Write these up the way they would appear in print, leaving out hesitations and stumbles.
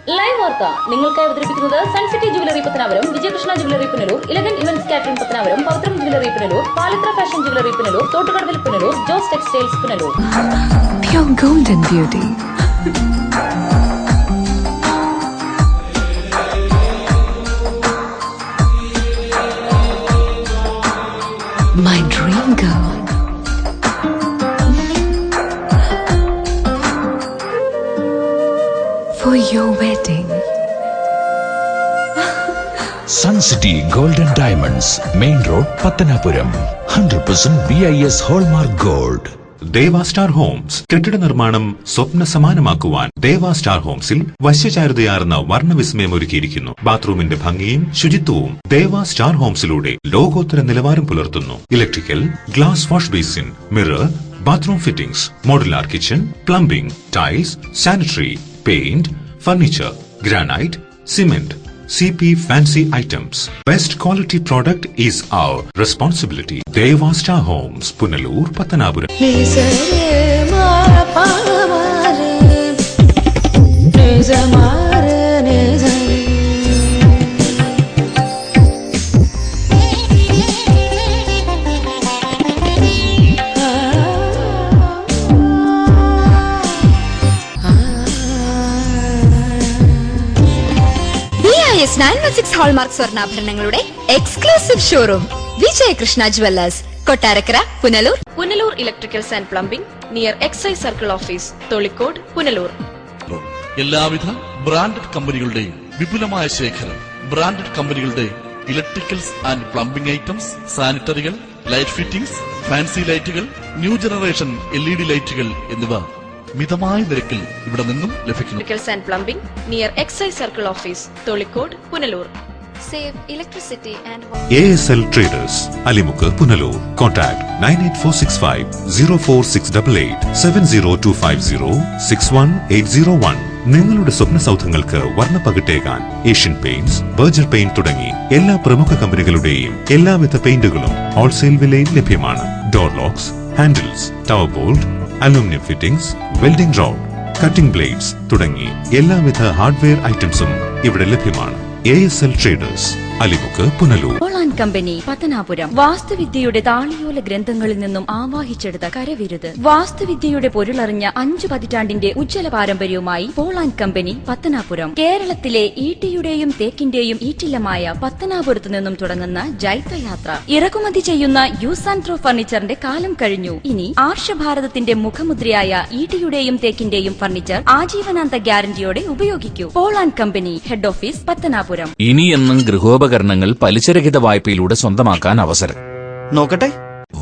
Live വാർത്ത നിങ്ങൾക്കായി അവതരിപ്പിക്കുന്നത് Suncity jewellery Pathanapuram, Vijayakrishna jewellery Punalur, eleven events catering Pathanapuram, Pavithram jewellery Punalur, Palithra fashion jewellery Punalur, Thottukadavil Punalur, Jose textiles Punalur. Pure golden beauty. My dream girl. For your wedding. Sun City Golden Diamonds, Main Road, Pattanapuram. 100% BIS Hallmark Gold. Deva star Holmes കെട്ടിട നിർമ്മാണം സ്വപ്ന സമാനമാക്കുവാൻ ദേവ star ഹോംസിൽ വശ്യചാരുതയാർന്ന വർണ്ണവിസ്മയം ഒരുക്കിയിരിക്കുന്നു. ബാത്റൂമിന്റെ ഭംഗിയും ശുചിത്വവും ദേവ star ഹോംസിലൂടെ ലോകോത്തര നിലവാരം പുലർത്തുന്നു. Electrical, glass wash basin, mirror, bathroom fittings, modular kitchen, plumbing, tiles, sanitary, paint, furniture, granite, cement, CP fancy items. Best quality product is our responsibility. Deva Star Homes, Punalur, Pattanapuram. BIS 916 hallmark സ്വർണ്ണാഭരണങ്ങളുടെ exclusive showroom Vijayakrishna jewellers, Kottarakkara, Punalur. Punalur electricals and plumbing near excise circle office, Tholicode, Punalur. എല്ലാവിധ branded കമ്പനികളുടെയും വിപുലമായ ശേഖരം. Branded കമ്പനികളുടെ electricals and plumbing items, സാനിറ്ററികൾ, light fittings, fancy ലൈറ്റുകൾ, new generation LED ലൈറ്റുകൾ എന്നിവ മിതമായ നിരക്കിൽ ഇവിടെ നിന്നും ലഭിക്കുന്നു. Electricals and plumbing near excise circle office, Tholicode, Punalur. Save electricity and ASL Traders, Alimukkad, Punalur. Contact 98465 04688 70250 61801. നിങ്ങളുടെ സ്വപ്ന സൗധങ്ങൾക്ക് വർണ്ണപ്പകിട്ടേകാൻ ഏഷ്യൻ പെയിന്റ്സ്, ബർജർ പെയിന്റ് തുടങ്ങി എല്ലാ പ്രമുഖ കമ്പനികളുടെയും എല്ലാവിധ പെയിന്റുകളും ഹോൾസെയിൽ വിലയിൽ ലഭ്യമാണ്. Door locks, handles, tower bolt, aluminium fittings, welding road, cutting blades തുടങ്ങി എല്ലാവിധ ഹാർഡ്വെയർ ഐറ്റംസും ഇവിടെ ലഭ്യമാണ്. ASL Traders, Alimukku, Punalur. Company, Pathanapuram. വാസ്തുവിദ്യയുടെ താളിയോല ഗ്രന്ഥങ്ങളിൽ നിന്നും ആവാഹിച്ചെടുത്ത കരവിരുത്. വാസ്തുവിദ്യയുടെ പൊരുളറിഞ്ഞ 5 പതിറ്റാണ്ടിന്റെ ഉജ്ജ്വല പാരമ്പര്യവുമായി പോൾ ആൻഡ് കമ്പനി, പത്തനാപുരം. കേരളത്തിലെ ഈട്ടിയുടെയും തേക്കിന്റെയും ഈറ്റില്ലമായ പത്തനാപുരത്തു നിന്നും തുടങ്ങുന്ന ജൈത്രയാത്ര. ഇറക്കുമതി ചെയ്യുന്ന യൂസ് ആൻഡ് ത്രോ ഫർണിച്ചറിന്റെ കാലം കഴിഞ്ഞു. ഇനി ആർഷഭാരതത്തിന്റെ മുഖമുദ്രയായ ഈട്ടിയുടെയും തേക്കിന്റെയും ഫർണിച്ചർ ആജീവനാന്ത ഗ്യാരണ്ടിയോടെ ഉപയോഗിക്കൂ. Paul and company, head office, Pathanapuram. ഇനിയെന്നും ഗൃഹോപകരണങ്ങൾ പലിശരഹിത വായ്പയിലൂടെ സ്വന്തമാക്കാൻ അവസരം. നോക്കട്ടെ.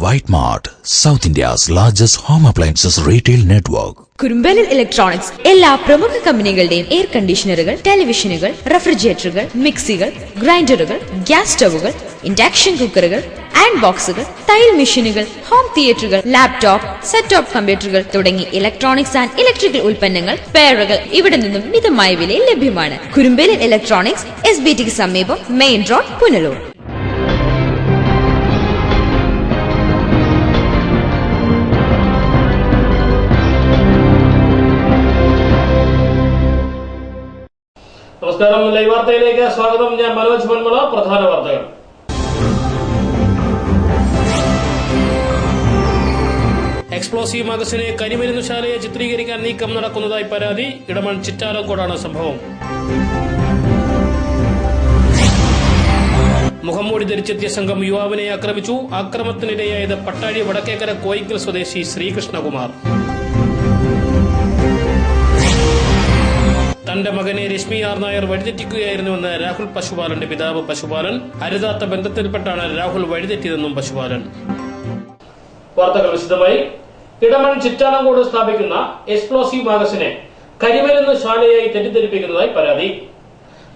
White Mart, South India's largest home appliances retail network. Kurumbelil electronics എല്ലാ പ്രമുഖ കമ്പനികളുടെയും എയർ കണ്ടീഷണറുകൾ, ടെലിവിഷനുകൾ, റെഫ്രിജറേറ്ററുകൾ, മിക്സികൾ, ഗ്രൈൻഡറുകൾ, ഗ്യാസ് സ്റ്റവുകൾ, ഇൻഡക്ഷൻ കുക്കറുകൾ, അയൺ ബോക്സുകൾ, തയ്യൽ മെഷീനുകൾ, ഹോം തിയേറ്ററുകൾ, ലാപ്ടോപ്പ്, സെറ്റ് ടോപ്പ് കമ്പ്യൂട്ടറുകൾ തുടങ്ങി ഇലക്ട്രോണിക്സ് ആൻഡ് ഇലക്ട്രിക്കൽ ഉൽപ്പന്നങ്ങൾ, സ്പെയറുകൾ ഇവിടെ നിന്നും മിതമായ വിലയിൽ ലഭ്യമാണ്. കുറുമ്പലിൽ ഇലക്ട്രോണിക്സ്, SBTക്ക് സമീപം, മെയിൻ റോഡ്, പുനലൂർ. നമസ്കാരം. ലൈവ് വാർത്തയിലേക്ക് സ്വാഗതം. ഞാൻ മനോജ് പൊന്മള. പ്രധാന വാർത്തകൾ. എക്സ്പ്ലോസീവ് മാഗസിനെ കരിമരുന്നുശാലയെ ചിത്രീകരിക്കാൻ നീക്കം നടക്കുന്നതായി പരാതി. ഇടമൺ ചിറ്റാലങ്കോടാണ് സംഭവം. മുഖംമൂടി ധരിച്ചെത്തിയ സംഘം യുവാവിനെ ആക്രമിച്ചു. ആക്രമണത്തിനിരയായത് പട്ടാഴി വടക്കേക്കര കോയിക്കൽ സ്വദേശി ശ്രീകൃഷ്ണകുമാർ. തന്റെ മകനെ രശ്മി ആർ നായർ വഴിതെറ്റിക്കുകയായിരുന്നുവെന്ന് രാഹുൽ പശുപാലന്റെ പിതാവ് പശുപാലൻ. അരുതാത്ത ബന്ധത്തിൽപ്പെട്ടാണ് രാഹുൽ വഴിതെറ്റിയതെന്നും പശുപാലൻ. വാർത്തകൾ വിശദമായി. ഇടമൺ ചിറ്റാലങ്കോട് സ്ഥാപിക്കുന്ന എക്സ്പ്ലോസീവ് മാഗസിനെ കരിമരുന്ന് ശാലയായി തെറ്റിദ്ധരിപ്പിക്കുന്നതായി പരാതി.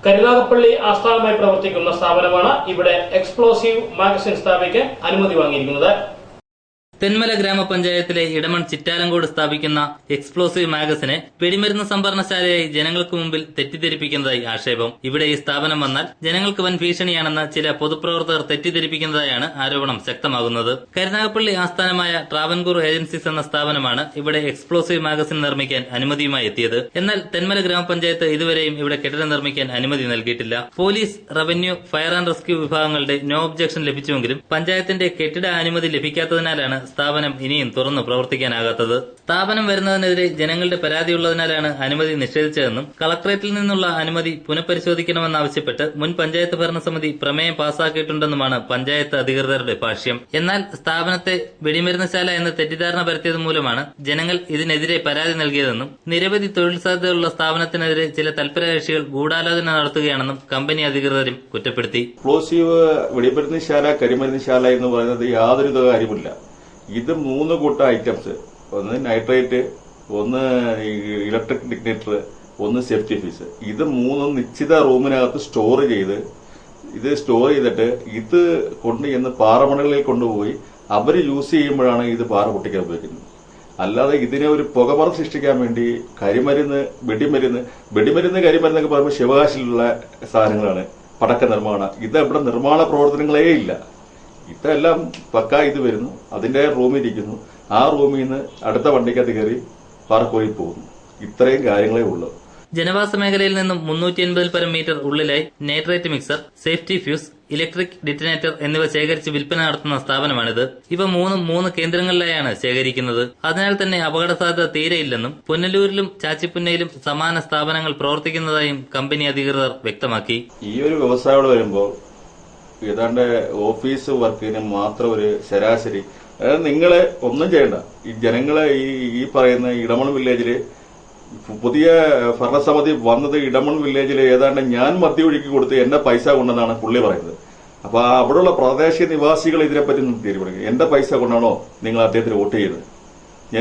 കരുനാഗപ്പള്ളി ആസ്ഥാനമായി പ്രവർത്തിക്കുന്ന സ്ഥാപനമാണ് ഇവിടെ എക്സ്പ്ലോസീവ് മാഗസിൻ സ്ഥാപിക്കാൻ അനുമതി വാങ്ങിയിരിക്കുന്നത്. തെന്മല ഗ്രാമപഞ്ചായത്തിലെ ഇടമൺ ചിറ്റാലങ്കോട് സ്ഥാപിക്കുന്ന എക്സ്പ്ലോസീവ് മാഗസിനെ വെടിമരുന്ന് സംഭരണശാലയായി ജനങ്ങൾക്ക് മുമ്പിൽ തെറ്റിദ്ധരിപ്പിക്കുന്നതായി ആക്ഷേപം. ഇവിടെ ഈ സ്ഥാപനം വന്നാൽ ജനങ്ങൾക്ക് വൻ ഭീഷണിയാണെന്ന് ചില പൊതുപ്രവർത്തകർ തെറ്റിദ്ധരിപ്പിക്കുന്നതായാണ് ആരോപണം ശക്തമാകുന്നത്. കരുനാഗപ്പള്ളി ആസ്ഥാനമായ ട്രാവൻകൂർ ഏജൻസീസ് എന്ന സ്ഥാപനമാണ് ഇവിടെ എക്സ്പ്ലോസീവ് മാഗസിൻ നിർമ്മിക്കാൻ അനുമതിയുമായി എത്തിയത്. എന്നാൽ തെന്മല ഗ്രാമപഞ്ചായത്ത് ഇതുവരെയും ഇവിടെ കെട്ടിടം നിർമ്മിക്കാൻ അനുമതി നൽകിയിട്ടില്ല. Police, revenue, fire and rescue വിഭാഗങ്ങളുടെ നോ ഒബ്ജക്ഷൻ ലഭിച്ചുവെങ്കിലും പഞ്ചായത്തിന്റെ കെട്ടിട അനുമതി ലഭിക്കാത്തതിനാലാണ് സ്ഥാപനം ഇനിയും തുറന്നു പ്രവർത്തിക്കാനാകാത്തത്. സ്ഥാപനം വരുന്നതിനെതിരെ ജനങ്ങളുടെ പരാതിയുള്ളതിനാലാണ് അനുമതി നിഷേധിച്ചതെന്നും കളക്ടറേറ്റിൽ നിന്നുള്ള അനുമതി പുനഃപരിശോധിക്കണമെന്നാവശ്യപ്പെട്ട് മുൻ പഞ്ചായത്ത് ഭരണസമിതി പ്രമേയം പാസാക്കിയിട്ടുണ്ടെന്നുമാണ് പഞ്ചായത്ത് അധികൃതരുടെ ഭാഷ്യം. എന്നാൽ സ്ഥാപനത്തെ വെടിമരുന്നശാല എന്ന് തെറ്റിദ്ധാരണ പരത്തിയത് മൂലമാണ് ജനങ്ങൾ ഇതിനെതിരെ പരാതി നൽകിയതെന്നും നിരവധി തൊഴിൽ സാധ്യതയുള്ള സ്ഥാപനത്തിനെതിരെ ചില തൽപരകക്ഷികൾ ഗൂഢാലോചന നടത്തുകയാണെന്നും കമ്പനി അധികൃതരും കുറ്റപ്പെടുത്തി. എക്സ്പ്ലോസീവ് വെടിമരുന്നശാല, കരിമരുന്നശാല എന്ന് പറയുന്നത് യാതൊരു കാര്യമില്ല. ഇത് 3 കൂട്ടം ഐറ്റംസ്, ഒന്ന് നൈട്രേറ്റ്, ഒന്ന് ഇലക്ട്രിക് ഡിഗ്നേറ്റർ, ഒന്ന് സേഫ്റ്റി ഫീസ്. ഇത് 3 നിശ്ചിത റൂമിനകത്ത് സ്റ്റോർ ചെയ്തിട്ട് ഇത് കൊണ്ടുചെന്ന് പാറമണലിൽ കൊണ്ടുപോയി അവർ യൂസ് ചെയ്യുമ്പോഴാണ് ഇത് പാറ പൊട്ടിക്കാൻ ഉപയോഗിക്കുന്നത്. അല്ലാതെ ഇതിനെ ഒരു പുകമറ സൃഷ്ടിക്കാൻ വേണ്ടി വെടിമരുന്ന് കരിമരുന്നൊക്കെ പറയുമ്പോൾ ശിവകാശിലുള്ള സാധനങ്ങളാണ്. പടക്ക നിർമ്മാണം, ഇത് ഇവിടെ നിർമ്മാണ പ്രവർത്തനങ്ങളേ ഇല്ല. ഇതെല്ലാം പക്കാ ഇത് വരുന്നു, അതിന്റെ റൂമിൽ ഇരിക്കുന്നു, ആ റൂമിൽ നിന്ന് അടുത്ത വണ്ടിക്കകത്ത് കയറി പാറക്കോയിൽ പോകുന്നു. ഇത്രയും കാര്യങ്ങളേ ഉള്ളൂ. ജനവാസ മേഖലയിൽ നിന്നും 380 പരം മീറ്റർ ഉള്ളിലായി nitrate mixer, safety fuse, electric detonator എന്നിവ ശേഖരിച്ച് വിൽപ്പന നടത്തുന്ന സ്ഥാപനമാണിത്. ഇവ 3 കേന്ദ്രങ്ങളിലായാണ് ശേഖരിക്കുന്നത്. അതിനാൽ തന്നെ അപകട സാധ്യത തീരെയില്ലെന്നും പുനലൂരിലും ചാച്ചിപ്പുന്നയിലും സമാന സ്ഥാപനങ്ങൾ പ്രവർത്തിക്കുന്നതായും കമ്പനി അധികൃതർ വ്യക്തമാക്കി. ഈ ഒരു വ്യവസായം വരുമ്പോൾ ഏതാണ്ട് ഓഫീസ് വർക്കിന് മാത്രം ഒരു ശരാശരി, അതായത് നിങ്ങളെ ഒന്നും ചെയ്യണ്ട, ഈ ജനങ്ങളെ ഈ പറയുന്ന ഇടമൺ വില്ലേജില് പുതിയ ഭരണസമിതി വന്നത് ഇടമൺ വില്ലേജിൽ ഏതാണ്ട് ഞാൻ മദ്യം ഒഴുക്കി കൊടുത്ത് എന്റെ പൈസ കൊണ്ടെന്നാണ് പുള്ളി പറയുന്നത്. അപ്പൊ അവിടെയുള്ള പ്രാദേശിക നിവാസികൾ ഇതിനെപ്പറ്റി തീരുമാനിക്കും. എന്റെ പൈസ കൊണ്ടാണോ നിങ്ങൾ അദ്ദേഹത്തിന് വോട്ട് ചെയ്തത്?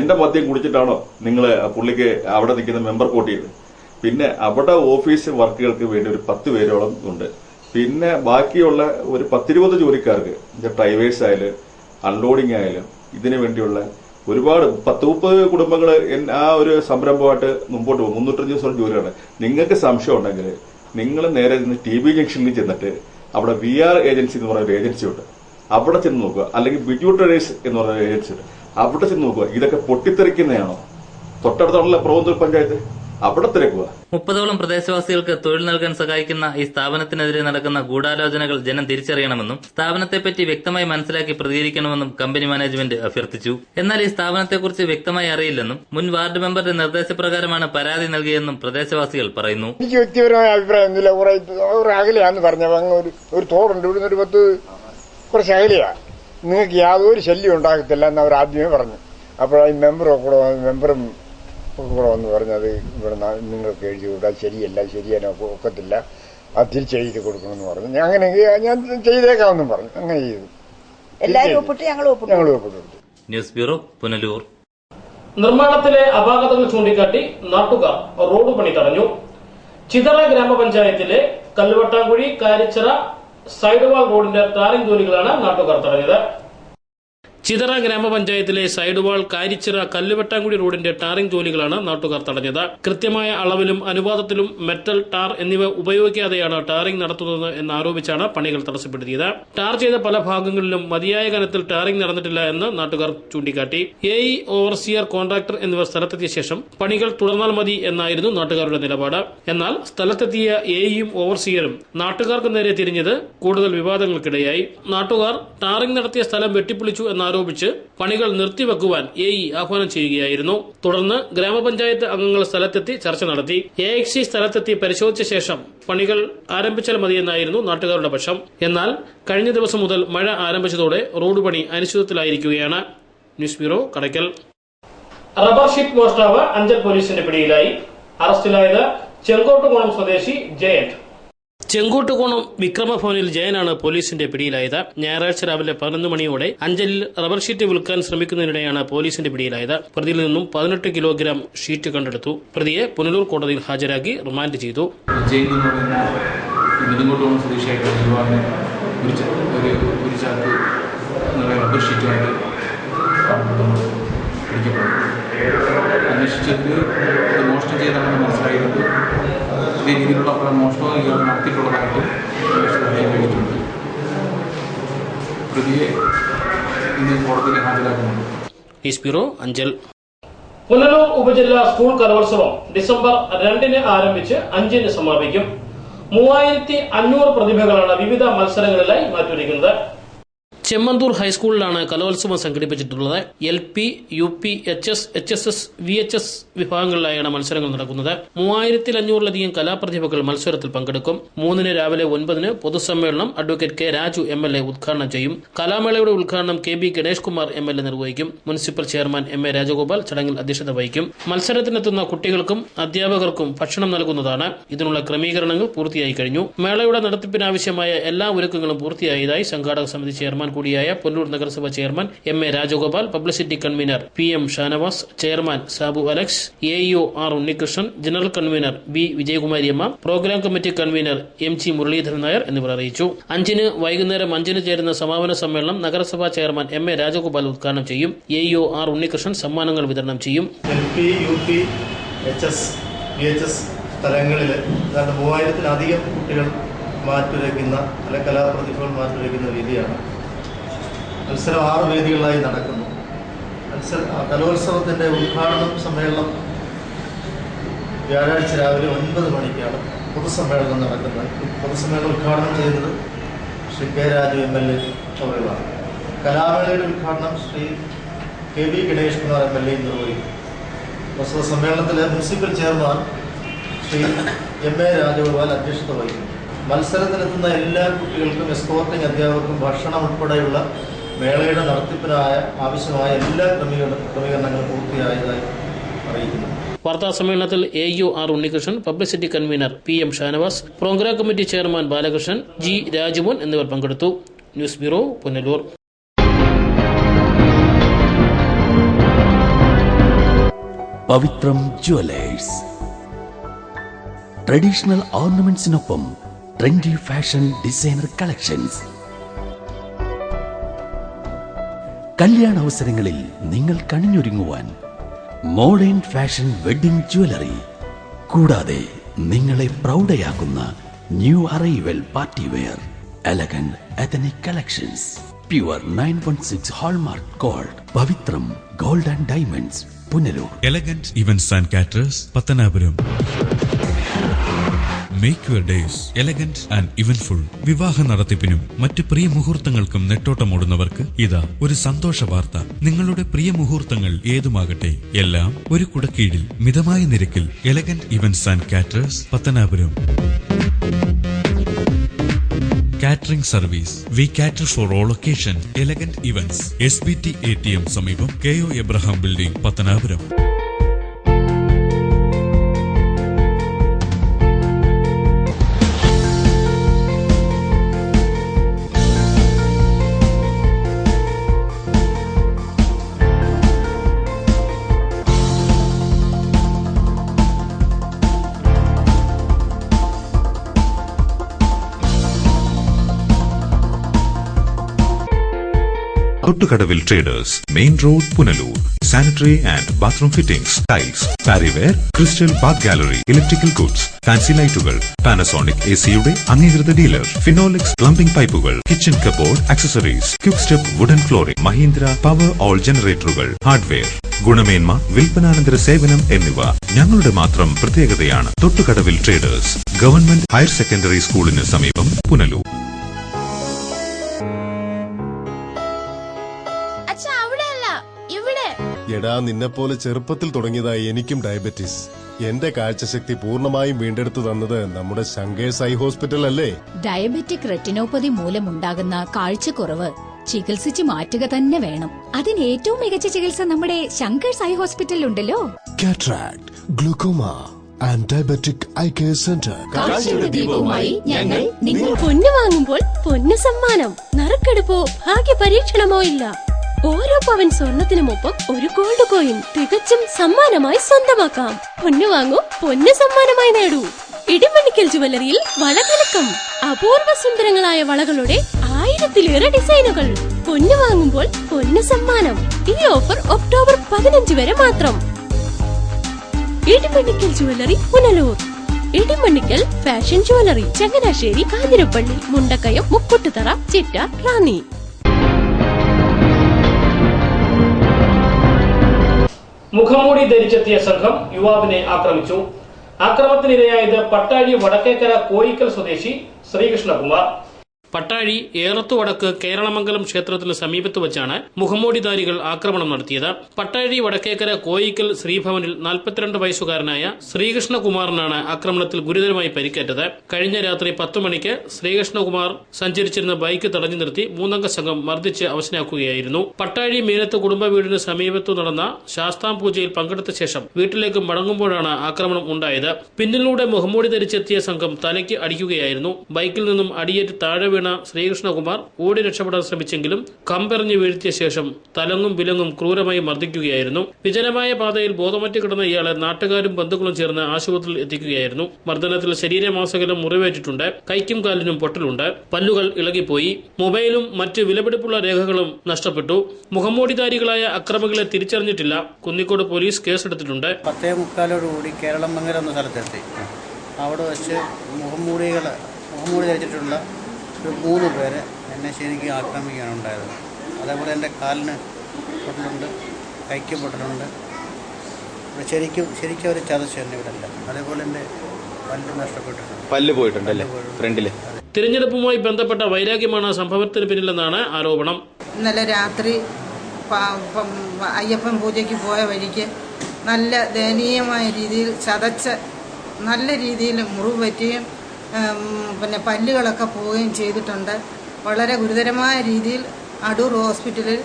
എന്റെ മദ്യം കുടിച്ചിട്ടാണോ നിങ്ങൾ പുള്ളിക്ക് അവിടെ നിൽക്കുന്ന മെമ്പർ വോട്ട് ചെയ്തത്? പിന്നെ അവിടെ ഓഫീസ് വർക്കുകൾക്ക് വേണ്ടി ഒരു 10 പേരോളം ഉണ്ട്. പിന്നെ ബാക്കിയുള്ള ഒരു 10-20 ജോലിക്കാർക്ക്, ഡ്രൈവേഴ്സ് ആയാലും അൺലോഡിംഗ് ആയാലും ഇതിനു വേണ്ടിയുള്ള ഒരുപാട് 10-30 കുടുംബങ്ങൾ ആ ഒരു സംരംഭമായിട്ട് മുമ്പോട്ട് പോകും. 305 ദിവസം ജോലിയാണ്. നിങ്ങൾക്ക് സംശയം ഉണ്ടെങ്കിൽ നിങ്ങൾ നേരെ TB ജംഗ്ഷനിൽ ചെന്നിട്ട് അവിടെ VR ഏജൻസി എന്ന് പറയുന്ന ഒരു ഏജൻസി ഉണ്ട്, അവിടെ ചെന്ന് നോക്കുക. അല്ലെങ്കിൽ ബിജു ട്രേഡേഴ്സ് എന്ന് പറയുന്ന ഏജൻസി ഉണ്ട്, അവിടെ ചെന്ന് നോക്കുക. ഇതൊക്കെ പൊട്ടിത്തെറിക്കുന്നതാണോ? തൊട്ടടുത്തുള്ള പ്രവന്തൂർ പഞ്ചായത്ത്, അവിടെ തിരക്കുക. 30ഓളം പ്രദേശവാസികൾക്ക് തൊഴിൽ നൽകാൻ സഹായിക്കുന്ന ഈ സ്ഥാപനത്തിനെതിരെ നടക്കുന്ന ഗൂഢാലോചനകൾ ജനം തിരിച്ചറിയണമെന്നും സ്ഥാപനത്തെപ്പറ്റി വ്യക്തമായി മനസ്സിലാക്കി പ്രതികരിക്കണമെന്നും കമ്പനി മാനേജ്മെന്റ് അഭ്യർത്ഥിച്ചു. എന്നാൽ ഈ സ്ഥാപനത്തെക്കുറിച്ച് വ്യക്തമായി അറിയില്ലെന്നും മുൻ വാർഡ് മെമ്പറുടെ നിർദ്ദേശപ്രകാരമാണ് പരാതി നൽകിയതെന്നും പ്രദേശവാസികൾ പറയുന്നു. എനിക്ക് വ്യക്തിപരമായ അഭിപ്രായമൊന്നുമില്ല. കുറെ അകലെയാന്ന് പറഞ്ഞത്. അങ്ങ് ഒരു തോടുണ്ട്, ഇവിടുന്ന് ഒരു 10 കുറച്ച് അകലെയാ. നിങ്ങൾക്ക് യാതൊരു ശല്യം ഉണ്ടാകത്തില്ല എന്ന് അവർ ആദ്യമേ പറഞ്ഞു. അപ്പോൾ ഈ മെമ്പറും കൂടെ വന്ന് പറഞ്ഞത് ഇവിടെ നിങ്ങൾക്ക് എഴുതി കൊടുക്കുക, ശരിയാനോ ഒക്കത്തില്ല, അത് തിരിച്ചെഴുതി കൊടുക്കണമെന്ന് പറഞ്ഞു. അങ്ങനെ ഞാൻ ചെയ്തേക്കാമെന്നും പറഞ്ഞു. അങ്ങനെ ചെയ്തു. ഞങ്ങൾ ഒപ്പിട്ടു. News bureau, Punalur. നിർമ്മാണത്തിലെ അപാകതകൾ ചൂണ്ടിക്കാട്ടി നാട്ടുകാർ റോഡ് പണി തടഞ്ഞു. ചിതറ ഗ്രാമപഞ്ചായത്തിലെ കല്ലുവട്ടാങ്കുഴി കാരിച്ചിറ സൈഡ് വാൾ റോഡിന്റെ ടാറിംഗ് ജോലികളാണ് നാട്ടുകാർ തടഞ്ഞത്. ചിതറ ഗ്രാമപഞ്ചായത്തിലെ സൈഡ് വാൾ കാരിച്ചിറ കല്ലുവെട്ടാങ്കുടി റോഡിന്റെ ടാറിംഗ് ജോലികളാണ് നാട്ടുകാർ തടഞ്ഞത്. കൃത്യമായ അളവിലും അനുപാതത്തിലും മെറ്റൽ, ടാർ എന്നിവ ഉപയോഗിക്കാതെയാണ് ടാറിംഗ് നടത്തുന്നത് എന്നാരോപിച്ചാണ് പണികൾ തടസ്സപ്പെടുത്തിയത്. ടാർ ചെയ്ത പല ഭാഗങ്ങളിലും മതിയായ കനത്തിൽ ടാറിംഗ് നടന്നിട്ടില്ല എന്ന് നാട്ടുകാർ ചൂണ്ടിക്കാട്ടി. AE, ഓവർസിയർ, കോൺട്രാക്ടർ എന്നിവർ സ്ഥലത്തെത്തിയ ശേഷം പണികൾ തുടർന്നാൽ മതി എന്നായിരുന്നു നാട്ടുകാരുടെ നിലപാട്. എന്നാൽ സ്ഥലത്തെത്തിയ AEയും ഓവർസിയറും നാട്ടുകാർക്ക് നേരെ തിരിഞ്ഞത് കൂടുതൽ വിവാദങ്ങൾക്കിടയായി. നാട്ടുകാർ ടാറിംഗ് നടത്തിയ സ്ഥലം വെട്ടിപ്പൊളിച്ചു എന്നാരോപിച്ച് പണികൾ നിർത്തിവെക്കുവാൻ AE ആഹ്വാനം ചെയ്യുകയായിരുന്നു. തുടർന്ന് ഗ്രാമപഞ്ചായത്ത് അംഗങ്ങൾ സ്ഥലത്തെത്തി ചർച്ച നടത്തി. AXC സ്ഥലത്തെത്തി പരിശോധിച്ച ശേഷം പണികൾ ആരംഭിച്ചാൽ മതിയെന്നായിരുന്നു നാട്ടുകാരുടെ പക്ഷം. എന്നാൽ കഴിഞ്ഞ ദിവസം മുതൽ മഴ ആരംഭിച്ചതോടെ റോഡ് പണി അനിശ്ചിതത്വത്തിലായിരിക്കുകയാണ്. News bureau, Kadakkal. Rubber sheet മോഷ്ടാവ് അഞ്ചൽ പോലീസിന്റെ പിടിയിലായി. അറസ്റ്റിലായത് ചെങ്കോട്ടുകോണം സ്വദേശി ജയൻ. ചെങ്കോട്ടുകോണം വിക്രമഭവനിൽ ജയനാണ് പോലീസിന്റെ പിടിയിലായത്. ഞായറാഴ്ച രാവിലെ 11 മണിയോടെ അഞ്ചലിൽ റബ്ബർ ഷീറ്റ് വിൽക്കാൻ ശ്രമിക്കുന്നതിനിടെയാണ് പോലീസിന്റെ പിടിയിലായത്. പ്രതിയിൽ നിന്നും 18 കിലോഗ്രാം ഷീറ്റ് കണ്ടെടുത്തു. പ്രതിയെ പുനലൂർ കോടതിയിൽ ഹാജരാക്കി റിമാൻഡ് ചെയ്തു. ഒരു ചാക്ക് റബ്ബർ ഷീറ്റുമായിട്ട് പിടിക്കപ്പെടുന്നത്. അന്വേഷിച്ചിട്ട് ഇത് മോഷണം ചെയ്താണെന്ന് മനസ്സിലായിട്ട് ഇതേ രീതിയിലുള്ള പല മോഷണവും ഇയാൾ നടത്തിയിട്ടുള്ളതായിട്ട് അന്വേഷണം കഴിഞ്ഞിട്ടുണ്ട്. പ്രതിയെ ഇന്ന് കോടതിയിൽ ഹാജരാക്കുന്നുണ്ട്. East bureau Anchal. പുനലൂർ ഉപജില്ലാ സ്കൂൾ കലോത്സവം ഡിസംബർ 2 ആരംഭിച്ച് 5 സമാപിക്കും. 3500 പ്രതിഭകളാണ് വിവിധ മത്സരങ്ങളിലായി മാറ്റിവെക്കുന്നത്. ചെമ്മന്തൂർ ഹൈസ്കൂളിലാണ് കലോത്സവം സംഘടിപ്പിച്ചിട്ടുള്ളത്. LP, UP, HS, HSS, VHS വിഭാഗങ്ങളിലായാണ് മത്സരങ്ങൾ നടക്കുന്നത്. 3500-ലധികം കലാപ്രതിഭകൾ മത്സരത്തിൽ പങ്കെടുക്കും. 3 രാവിലെ 9 പൊതുസമ്മേളനം അഡ്വക്കേറ്റ് K. രാജു MLA ഉദ്ഘാടനം ചെയ്യും. കലാമേളയുടെ ഉദ്ഘാടനം KB ഗണേഷ് കുമാർ MLA നിർവഹിക്കും. മുനിസിപ്പൽ ചെയർമാൻ MA രാജഗോപാൽ ചടങ്ങിൽ അധ്യക്ഷത വഹിക്കും. മത്സരത്തിനെത്തുന്ന കുട്ടികൾക്കും അധ്യാപകർക്കും ഭക്ഷണം നൽകുന്നതാണ്. ഇതിനുള്ള ക്രമീകരണങ്ങൾ പൂർത്തിയായി കഴിഞ്ഞു. മേളയുടെ നടത്തിപ്പിനാവശ്യമായ എല്ലാ ഒരുക്കങ്ങളും പൂർത്തിയായതായി സംഘാടക സമിതി ചെയർമാൻ കൂടിയായ പുനലൂർ നഗരസഭ chairman MA Rajagopal, publicity convener PM Shanavas, chairman Sabu Alex, AEO R Unnikrishnan, general convener B Vijayakumariamma, programme committee convener MG Muraleedharan Nair എന്നിവർ അറിയിച്ചു. 5 വൈകുന്നേരം 5 ചേരുന്ന സമാപന സമ്മേളനം നഗരസഭാ ചെയർമാൻ MA രാജഗോപാൽ ഉദ്ഘാടനം ചെയ്യും. AEO R ഉണ്ണികൃഷ്ണൻ സമ്മാനങ്ങൾ വിതരണം ചെയ്യും. LP, UP, HS, VHS തലങ്ങളിൽ 3000-ലധികം കുട്ടികൾ മാറ്റുരയ്ക്കുന്ന അല്ലെ കലാപ്രതിഭകൾ മാറ്റുരയ്ക്കുന്ന വേദിയാണ്. മത്സരം 6 വേദികളിലായി നടക്കുന്നു. കലോത്സവത്തിൻ്റെ ഉദ്ഘാടനം സമ്മേളനം വ്യാഴാഴ്ച രാവിലെ 9 മണിക്കാണ് പൊതുസമ്മേളനം നടക്കുന്നത്. പൊതുസമ്മേളനം ഉദ്ഘാടനം ചെയ്യുന്നത് ശ്രീ K. രാജു MLA അവരുമാണ്. കലാമേളയുടെ ഉദ്ഘാടനം ശ്രീ KB ഗണേഷ് കുമാർ MLA നിർവഹിക്കും. പ്രസ്തുത സമ്മേളനത്തിൽ municipal chairman Shri MA Rajagopal അധ്യക്ഷത വഹിക്കും. മത്സരത്തിലെത്തുന്ന എല്ലാ കുട്ടികൾക്കും എസ്കോർട്ടിംഗ് അധ്യാപകർക്കും ഭക്ഷണം ഉൾപ്പെടെയുള്ള മേളയുടെ നടത്തിപ്പിനായ ആവശ്യമായ എല്ലാ ക്രമീകരണങ്ങളും പൂർത്തിയായതായി അറിയിക്കുന്നു. വാർത്താ സമ്മേളനത്തിൽ AEO R Unnikrishnan, publicity convener PM Shanavas, programme committee chairman Balakrishnan, G Rajumon എന്നിവർ പങ്കെടുത്തു. News bureau Punalur. Pavithram jewellers. Traditional ഓർണമെന്റ്സിനൊപ്പം ട്രെൻഡി ഫാഷൻ ഡിസൈനർ കളക്ഷൻസ്. കല്യാണ അവസരങ്ങളിൽ നിങ്ങൾ കണിഞ്ഞൊരുങ്ങുവാൻ മോഡേൺ ഫാഷൻ വെഡിംഗ് ജ്വല്ലറി, കൂടാതെ നിങ്ങളെ പ്രൗഢയാക്കുന്ന new arrival party wear, elegant ethnic collections, pure 916 hallmark gold. Pavithram gold and diamonds, Punalur. Elegant events and caterers, Pathanapuram. Make your days elegant and eventful. വിവാഹ നടത്തിപ്പിനും മറ്റ് പ്രിയ മുഹൂർത്തങ്ങൾക്കും നെട്ടോട്ടമോടുന്നവർക്ക് ഇതാ ഒരു സന്തോഷ വാർത്ത. നിങ്ങളുടെ പ്രിയ മുഹൂർത്തങ്ങൾ ഏതുമാകട്ടെ, എല്ലാം ഒരു കുടക്കീഴിൽ മിതമായ നിരക്കിൽ. Elegant events and caterers, Pathanapuram. Catering service. We cater for all occasion. Elegant events, SBT ATM സമീപം, KO Abraham building, Pathanapuram. Thottukadavil traders, main road, Punalur. Sanitary and bathroom fittings, tiles, Parryware, crystal bath gallery, electrical goods, fancy ലൈറ്റുകൾ, Panasonic AC-യുടെ അംഗീകൃത dealer, Finolex plumbing പൈപ്പുകൾ, kitchen cupboard accessories, quick step wooden flooring, Mahindra Powerol ജനറേറ്ററുകൾ, hardware. ഗുണമേന്മ, വിൽപ്പനാനന്തര സേവനം എന്നിവ ഞങ്ങളുടെ മാത്രം പ്രത്യേകതയാണ്. Thottukadavil traders, government higher secondary സ്കൂളിന് സമീപം, പുനലൂർ. എടാ, നിന്നെപ്പോലെ ചെറുപ്പത്തിൽ തുടങ്ങിയതായി എനിക്കും ഡയബറ്റീസ്. എന്റെ കാഴ്ചശക്തി പൂർണ്ണമായും വീണ്ടെടുത്തു തന്നത് നമ്മുടെ ശങ്കേഴ്സ് ഐ ഹോസ്പിറ്റൽ അല്ലേ? ഡയബറ്റിക് റെറ്റിനോപ്പതി മൂലമുണ്ടാകുന്ന കാഴ്ചക്കുറവ് ചികിത്സിച്ച് മാറ്റുക തന്നെ വേണം. അതിന് ഏറ്റവും മികച്ച ചികിത്സ നമ്മുടെ ശങ്കേഴ്സ് ഐ ഹോസ്പിറ്റലിൽ ഉണ്ടല്ലോ. Cataract, glaucoma and diabetic eye care centre. കാഴ്ചയുടെ ദീപവുമായി ഞങ്ങൾ നിങ്ങൾ പൊന്നു വാങ്ങുമ്പോൾ പൊന്നു സമ്മാനം. നറുക്കെടുപ്പോ ഭാഗ്യ പരീക്ഷണമോ ഇല്ല. ഓരോ പവൻ സ്വർണത്തിനുമൊപ്പം ഒരു ഗോൾഡ് കോയിൻ തികച്ചും സമ്മാനമായി സ്വന്തമാക്കാം. പൊന്നു വാങ്ങൂ, പൊന്നു സമ്മാനമായി നേടൂ. ഇടിമണിക്കൽ ജുവലറിയിൽ വളകലക്കം. അപൂർവ സുന്ദരങ്ങളായ വളകളുടെ 1000-ലേറെ ഡിസൈനുകൾ. പൊന്നു വാങ്ങുമ്പോൾ പൊന്നു സമ്മാനം. ഈ ഓഫർ ഒക്ടോബർ 15 വരെ മാത്രം. Idimannickal jewellery Punalur. Idimannickal fashion jewellery Changanassery, Kanjirappally, Mundakayam, Mukkoottuthara, Chitta, Ranni. മുഖംമൂടി ധരിച്ചെത്തിയ സംഘം യുവാവിനെ ആക്രമിച്ചു. ആക്രമണത്തിനിരയായത് പട്ടാഴി വടക്കേക്കര കോയിക്കൽ സ്വദേശി ശ്രീകൃഷ്ണകുമാർ. പട്ടാഴി ഏറത്തു വടക്ക് കേരളമംഗലം ക്ഷേത്രത്തിന് സമീപത്ത് വെച്ചാണ് മുഖംമൂടിധാരികൾ ആക്രമണം നടത്തിയത്. പട്ടാഴി വടക്കേക്കര കോയിക്കൽ ശ്രീഭവനിൽ 42 വയസ്സുകാരനായ ശ്രീകൃഷ്ണകുമാറിനാണ് ആക്രമണത്തിൽ ഗുരുതരമായി പരിക്കേറ്റത്. കഴിഞ്ഞ രാത്രി 10 മണിക്ക് ശ്രീകൃഷ്ണകുമാർ സഞ്ചരിച്ചിരുന്ന ബൈക്ക് തടഞ്ഞു നിർത്തി 3 സംഘം മർദ്ദിച്ച് അവശനാക്കുകയായിരുന്നു. പട്ടാഴി മീനത്ത് കുടുംബ വീടിന് സമീപത്തു നടന്ന ശാസ്താം പൂജയിൽ പങ്കെടുത്ത ശേഷം വീട്ടിലേക്ക് മടങ്ങുമ്പോഴാണ് ആക്രമണം ഉണ്ടായത്. പിന്നിലൂടെ മുഖംമൂടി ധരിച്ചെത്തിയ സംഘം തലയ്ക്ക് അടിക്കുകയായിരുന്നു. ബൈക്കിൽ നിന്നും അടിയേറ്റ് താഴെ വീണ ശ്രീകൃഷ്ണകുമാർ ഓടി രക്ഷപ്പെടാൻ ശ്രമിച്ചെങ്കിലും കമ്പെറിഞ്ഞ് വീഴ്ത്തിയ ശേഷം തലങ്ങും വിലങ്ങും ക്രൂരമായി മർദ്ദിക്കുകയായിരുന്നു. വിജനമായ പാതയിൽ ബോധമറ്റ് കിടന്ന ഇയാളെ നാട്ടുകാരും ബന്ധുക്കളും ചേർന്ന് ആശുപത്രിയിൽ എത്തിക്കുകയായിരുന്നു. മർദ്ദനത്തിൽ ശരീരമാസകലം മുറിവേറ്റിട്ടുണ്ട്. കൈക്കും കാലിനും പൊട്ടലുണ്ട്. പല്ലുകൾ ഇളകിപ്പോയി. മൊബൈലും മറ്റ് വിലപിടിപ്പുള്ള രേഖകളും നഷ്ടപ്പെട്ടു. മുഖംമൂടിധാരികളായ അക്രമികളെ തിരിച്ചറിഞ്ഞിട്ടില്ല. കുന്നിക്കോട് പോലീസ് കേസെടുത്തിട്ടുണ്ട്. 10:45 കേരളമംഗലം എന്ന സ്ഥലത്തെത്തി. അവിടെ വെച്ച് മുഖംമൂടി ധരിച്ചിട്ടുള്ള 3 പേര് എന്നെ ശരിക്കും ആക്രമിക്കുകയാണ് ഉണ്ടായത്. അതേപോലെ എൻ്റെ കാലിന് പൊട്ടലുണ്ട്, കൈക്ക് പൊട്ടലുണ്ട്. ശരിക്കും അവർ ചതച്ചു തന്നെ ഇവിടെ അല്ല. അതേപോലെ എൻ്റെ പല്ല് നഷ്ടപ്പെട്ടിട്ടുണ്ട്. പല്ല് പോയിട്ടുണ്ടല്ലേ ഫ്രണ്ടില്. തിരഞ്ഞെടുപ്പുമായി ബന്ധപ്പെട്ട വൈരാഗ്യമാണ് സംഭവത്തിന് പിന്നിലെന്നാണ് ആരോപണം. ഇന്നലെ രാത്രി അയ്യപ്പൻ പൂജയ്ക്ക് പോയ വഴിക്ക് നല്ല ദയനീയമായ രീതിയിൽ ചതച്ച് നല്ല രീതിയിൽ മുറിവ് പറ്റുകയും പിന്നെ പല്ലുകളൊക്കെ പോവുകയും ചെയ്തിട്ടുണ്ട്. വളരെ ഗുരുതരമായ രീതിയിൽ അടൂർ ഹോസ്പിറ്റലിൽ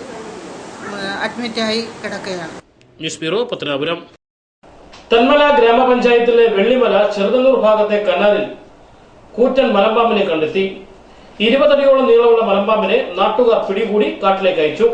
അഡ്മിറ്റായി കിടക്കുകയാണ്. News bureau, Pathanapuram. തെന്മല ഗ്രാമപഞ്ചായത്തിലെ വെള്ളിമല ചെറുതന്നൂർ ഭാഗത്തെ കനാലിൽ കൂറ്റൻ മലമ്പാമ്പിനെ കണ്ടെത്തി. 20 അടിയോളം നീളമുള്ള മലമ്പാമ്പിനെ നാട്ടുകാർ പിടികൂടി കാട്ടിലേക്ക് അയച്ചു.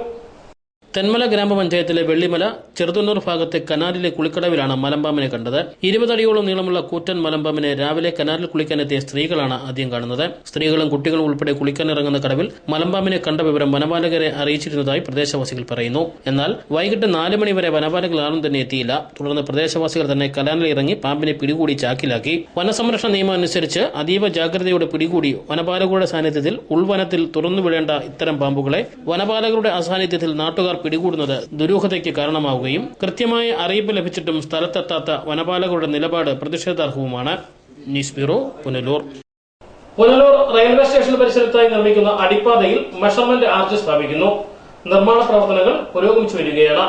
തെന്മല ഗ്രാമപഞ്ചായത്തിലെ വെള്ളിമല ചെറുതന്നൂർ ഭാഗത്തെ കനാലിലെ കുളിക്കടവിലാണ് മലമ്പാമ്പിനെ കണ്ടത്. 20 അടിയോളം നീളമുള്ള കൂറ്റൻ മലമ്പാമ്പിനെ രാവിലെ കനാലിൽ കുളിക്കാനെത്തിയ സ്ത്രീകളാണ് ആദ്യം കാണുന്നത്. സ്ത്രീകളും കുട്ടികളും ഉൾപ്പെടെ കുളിക്കാനിറങ്ങുന്ന കടവിൽ മലമ്പാമ്പിനെ കണ്ട വിവരം വനപാലകരെ അറിയിച്ചിരുന്നതായി പ്രദേശവാസികൾ പറയുന്നു. എന്നാൽ വൈകിട്ട് 4 മണിവരെ വനപാലകർ ആരും തന്നെ എത്തിയില്ല. തുടർന്ന് പ്രദേശവാസികൾ തന്നെ കനാലിൽ ഇറങ്ങി പാമ്പിനെ പിടികൂടി ചാക്കിലാക്കി. വനസംരക്ഷണ നിയമം അനുസരിച്ച് അതീവ ജാഗ്രതയോടെ പിടികൂടി വനപാലകരുടെ സാന്നിധ്യത്തിൽ ഉൾവനത്തിൽ തുറന്നുവിടേണ്ട ഇത്തരം പാമ്പുകളെ വനപാലകരുടെ അസാന്നിധ്യത്തിൽ നാട്ടുകാർ പിടികൂടുന്നത് ദുരൂഹതയ്ക്ക് കാരണമാവുകയും കൃത്യമായ അറിയിപ്പ് ലഭിച്ചിട്ടും സ്ഥലത്തെത്താത്ത വനപാലകരുടെ നിലപാട് പ്രതിഷേധാർഹവുമാണ്. News bureau, Punalur. Punalur railway station പരിസരത്തായി നിർമ്മിക്കുന്ന അടിപ്പാതയിൽ മെഷർമെന്റ് ആർച്ച് സ്ഥാപിക്കുന്നു. നിർമ്മാണ പ്രവർത്തനങ്ങൾ പുരോഗമിച്ചു വരികയാണ്.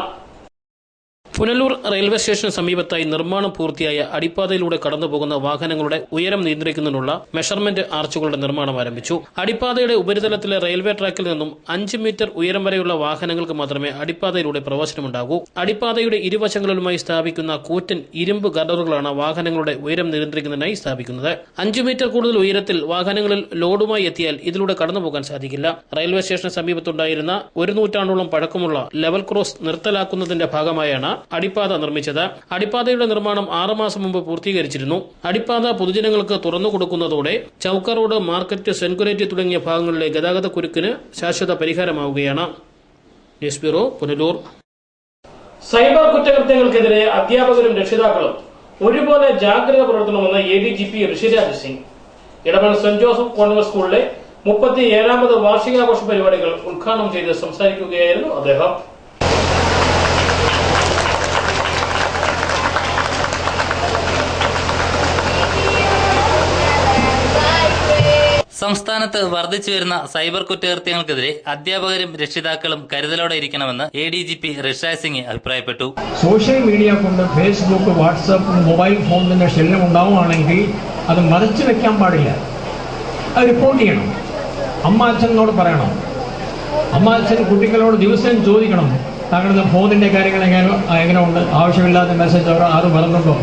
പുനലൂർ റെയിൽവേ സ്റ്റേഷന് സമീപത്തായി നിർമ്മാണം പൂർത്തിയായ അടിപ്പാതയിലൂടെ കടന്നുപോകുന്ന വാഹനങ്ങളുടെ ഉയരം നിയന്ത്രിക്കുന്നതിനുള്ള മെഷർമെന്റ് ആർച്ചുകളുടെ നിർമ്മാണം ആരംഭിച്ചു. അടിപ്പാതയുടെ ഉപരിതലത്തിലെ റെയിൽവേ ട്രാക്കിൽ നിന്നും 5 മീറ്റർ ഉയരം വരെയുള്ള വാഹനങ്ങൾക്ക് മാത്രമേ അടിപ്പാതയിലൂടെ പ്രവേശനമുണ്ടാകൂ. അടിപ്പാതയുടെ ഇരുവശങ്ങളിലുമായി സ്ഥാപിക്കുന്ന കൂറ്റൻ ഇരുമ്പ് ഗർഡറുകളാണ് വാഹനങ്ങളുടെ ഉയരം നിയന്ത്രിക്കുന്നതിനായി സ്ഥാപിക്കുന്നത്. 5 മീറ്റർ കൂടുതൽ ഉയരത്തിൽ വാഹനങ്ങളിൽ ലോഡുമായി എത്തിയാൽ ഇതിലൂടെ കടന്നുപോകാൻ സാധിക്കില്ല. റെയിൽവേ സ്റ്റേഷന് സമീപത്തുണ്ടായിരുന്ന 1 നൂറ്റാണ്ടോളം പഴക്കമുള്ള ലെവൽ ക്രോസ് നിർത്തലാക്കുന്നതിന്റെ ഭാഗമായാണ് അടിപ്പാത നിർമ്മിച്ചത്. അടിപ്പാതയുടെ നിർമ്മാണം 6 മാസം മുമ്പ് പൂർത്തീകരിച്ചിരുന്നു. അടിപ്പാത പൊതുജനങ്ങൾക്ക് തുറന്നു കൊടുക്കുന്നതോടെ ചൌക്ക റോഡ്, മാർക്കറ്റ്, സെൻകുരേറ്റി തുടങ്ങിയ ഭാഗങ്ങളിലെ ഗതാഗത കുരുക്കിന് ശാശ്വത പരിഹാരമാവുകയാണ്. News bureau, Punalur. സൈബർ കുറ്റകൃത്യങ്ങൾക്കെതിരെ അധ്യാപകരും രക്ഷിതാക്കളും ഒരുപോലെ ജാഗ്രത പുലർത്തണമെന്ന് ADGP Rishiraj Singh. Edamon saint Joseph convent സ്കൂളിലെ 37ാമത് വാർഷികാഘോഷ പരിപാടികൾ ഉദ്ഘാടനം ചെയ്ത് സംസാരിക്കുകയായിരുന്നു അദ്ദേഹം. സംസ്ഥാനത്ത് വർദ്ധിച്ചു വരുന്ന സൈബർ കുറ്റകൃത്യങ്ങൾക്കെതിരെ അധ്യാപകരും രക്ഷിതാക്കളും കരുതലോടെ ഇരിക്കണമെന്ന് ADGP ഋഷിരാജ് സിംഗ് അഭിപ്രായപ്പെട്ടു. സോഷ്യൽ മീഡിയ കൊണ്ട് ഫേസ്ബുക്ക്, വാട്സാപ്പ്, മൊബൈൽ ഫോണിന്റെ ശല്യം ഉണ്ടാവുകയാണെങ്കിൽ അത് മറച്ചു വെക്കാൻ പാടില്ല. അത് റിപ്പോർട്ട് ചെയ്യണം. അമ്മ അച്ഛനോട് പറയണം. അമ്മ അച്ഛൻ കുട്ടികളോട് ദിവസം ചോദിക്കണം, താങ്കളുടെ ഫോണിന്റെ കാര്യങ്ങൾ എങ്ങനെ ഉണ്ട്, ആവശ്യമില്ലാത്ത മെസ്സേജ് ആരും വരുന്നുണ്ടോ,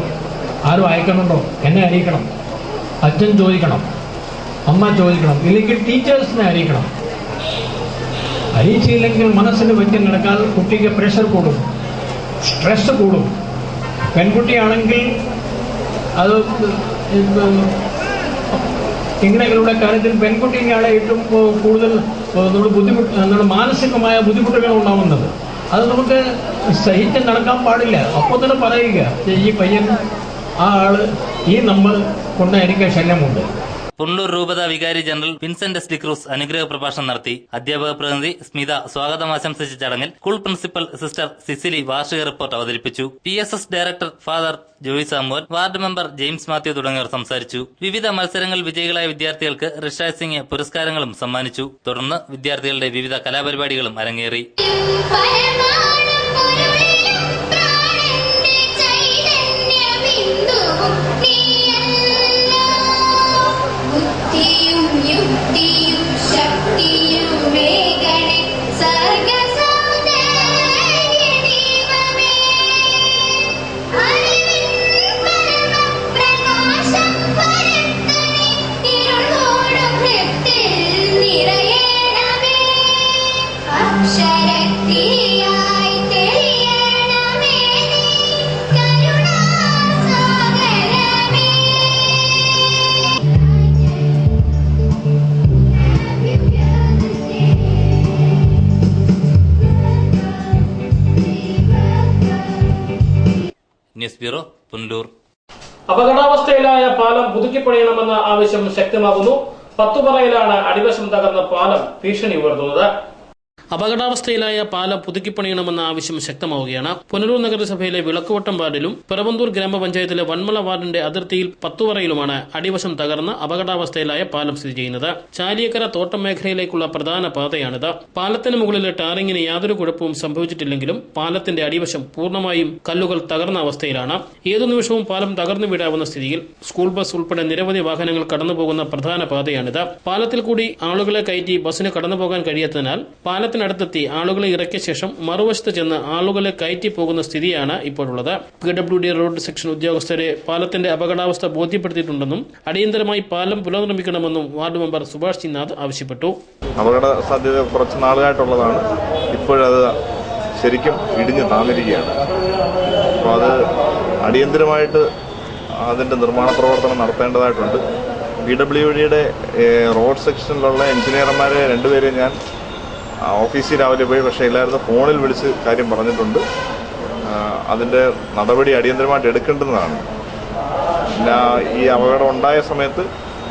ആരും അയക്കുന്നുണ്ടോ, എന്നെ അറിയിക്കണം. അച്ഛൻ ചോദിക്കണം, അമ്മ ചോദിക്കണം, ഇല്ലെങ്കിൽ ടീച്ചേഴ്സിനെ അറിയിക്കണം. അറിയിച്ചില്ലെങ്കിൽ മനസ്സിന് പറ്റി നടക്കാൻ കുട്ടിക്ക് പ്രഷർ കൂടും, സ്ട്രെസ് കൂടും. പെൺകുട്ടിയാണെങ്കിൽ അത് ഇങ്ങനെയുള്ള കാര്യത്തിൽ പെൺകുട്ടികളെ ഏറ്റവും കൂടുതൽ മാനസികമായ ബുദ്ധിമുട്ടുകൾ ഉണ്ടാവുന്നത്. അത് നമുക്ക് സഹിച്ച് നടക്കാൻ പാടില്ല. അപ്പോൾ തന്നെ പറയുക, ഈ പയ്യൻ ആ ആള് നമ്മൾ കൊണ്ട് എനിക്ക് ശല്യമുണ്ട്. പുനലൂർ രൂപത വികാരി ജനറൽ വിൻസെന്റ് എസ് ഡിക്രൂസ് അനുഗ്രഹ പ്രഭാഷണം നടത്തി. അധ്യാപക പ്രതിനിധി സ്മിത സ്വാഗതം ആശംസിച്ച ചടങ്ങിൽ സ്കൂൾ പ്രിൻസിപ്പൽ സിസ്റ്റർ സിസിലി വാർഷിക റിപ്പോർട്ട് അവതരിപ്പിച്ചു. PSS director father Joy Samuel, ward member James Mathew തുടങ്ങിയവർ സംസാരിച്ചു. വിവിധ മത്സരങ്ങളിൽ വിജയികളായ വിദ്യാർത്ഥികൾക്ക് ഋഷായ് സിംഗ് പുരസ്കാരങ്ങളും സമ്മാനിച്ചു. തുടർന്ന് വിദ്യാർത്ഥികളുടെ വിവിധ കലാപരിപാടികളും അരങ്ങേറി. News bureau, Punalur. അപകടാവസ്ഥയിലായ പാലം പുതുക്കിപ്പണിയണമെന്ന ആവശ്യം ശക്തമാകുന്നു. പത്തുപറയിലാണ് അടിവശം തകർന്ന പാലം ഭീഷണി ഉയർത്തുന്നത്. അപകടാവസ്ഥയിലായ പാലം പുതുക്കിപ്പണിയണമെന്ന ആവശ്യം ശക്തമാവുകയാണ്. പുനലൂർ നഗരസഭയിലെ വിളക്കുവട്ടം വാർഡിലും പിറവന്തൂർ ഗ്രാമപഞ്ചായത്തിലെ വന്മള വാർഡിന്റെ അതിർത്തിയിൽ പത്തുവറയിലുമാണ് അടിവശം തകർന്ന അപകടാവസ്ഥയിലായ പാലം സ്ഥിതി ചെയ്യുന്നത്. ചാലിയക്കര തോട്ടം മേഖലയിലേക്കുള്ള പ്രധാന പാതയാണിത്. പാലത്തിന് മുകളിലെ ടാറിങ്ങിന് യാതൊരു കുഴപ്പവും സംഭവിച്ചിട്ടില്ലെങ്കിലും പാലത്തിന്റെ അടിവശം പൂർണ്ണമായും കല്ലുകൾ തകർന്ന അവസ്ഥയിലാണ്. ഏതു നിമിഷവും പാലം തകർന്നു വീഴാവുന്ന സ്ഥിതിയിൽ സ്കൂൾ ബസ് ഉൾപ്പെടെ നിരവധി വാഹനങ്ങൾ കടന്നുപോകുന്ന പ്രധാന പാതയാണിത്. പാലത്തിൽ കൂടി ആളുകളെ കയറ്റി ബസ്സിന് കടന്നുപോകാൻ കഴിയാത്തതിനാൽ പാലത്തിനടുത്തെത്തി ആളുകളെ ഇറക്കിയ ശേഷം മറുവശത്ത് ചെന്ന് ആളുകളെ കയറ്റി പോകുന്ന സ്ഥിതിയാണ് ഇപ്പോഴുള്ളത്. PWD റോഡ് സെക്ഷൻ ഉദ്യോഗസ്ഥരെ പാലത്തിന്റെ അപകടാവസ്ഥ ബോധ്യപ്പെടുത്തിയിട്ടുണ്ടെന്നും അടിയന്തരമായി പാലം പുനർനിർമ്മിക്കണമെന്നും വാർഡ് മെമ്പർ സുഭാഷ് ചിന്നാഥ് ആവശ്യപ്പെട്ടു. അപകട സാധ്യത കുറച്ച് നാളുകളായിട്ടുള്ളതാണ്. ഇപ്പോഴത് ശരിക്കും ഇടിഞ്ഞു താന്നിരിക്കുകയാണ്. അപ്പോൾ അത് അടിയന്തരമായിട്ട് അതിന്റെ നിർമ്മാണ പ്രവർത്തനം നടത്തേണ്ടതായിട്ടുണ്ട്. PWDയുടെ റോഡ് സെക്ഷനിലുള്ള എഞ്ചിനീയർമാരെ രണ്ടുപേരെ ഞാൻ ഓഫീസിൽ രാവിലെ പോയി, പക്ഷേ എല്ലാവരും ഫോണിൽ വിളിച്ച് കാര്യം പറഞ്ഞിട്ടുണ്ട്. അതിൻ്റെ നടപടി അടിയന്തരമായിട്ട് എടുക്കേണ്ടതാണ്. പിന്നെ ഈ അപകടം ഉണ്ടായ സമയത്ത്